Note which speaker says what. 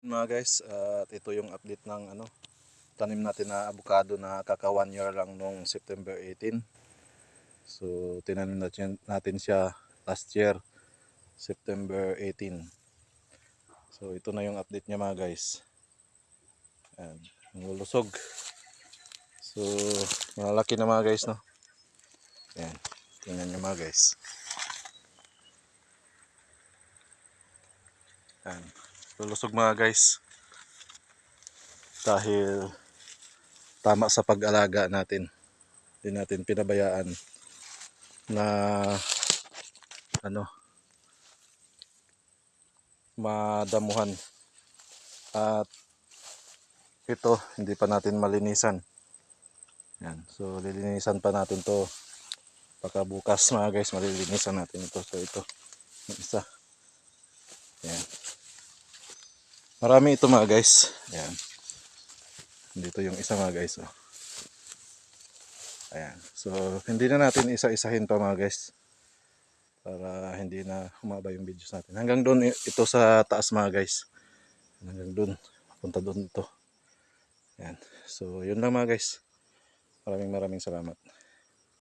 Speaker 1: Mga guys, at ito yung update ng tanim natin na avocado na kaka 1 year lang nung September 18. So tinanim natin siya last year, September 18. So ito na yung update niya mga guys. Ayan, lulusog. So malaki na mga guys, no. Ayan, tingnan nyo mga guys. Ayan, lulusog mga guys. Dahil tama sa pag-alaga natin. Hindi natin pinabayaan na madamuhan. At ito hindi pa natin malinisan. Yan, so lilinisan pa natin to baka bukas mga guys, malilinisan natin ito. So ito yung isa. Yan, marami ito mga guys. Yan, dito yung isa mga guys, oh. Ayan, so hindi na natin isa-isahin pa mga guys para hindi na humaba yung videos natin. Hanggang doon ito sa taas mga guys, hanggang doon, punta doon ito. Yan, so yun lang mga guys. Maraming salamat.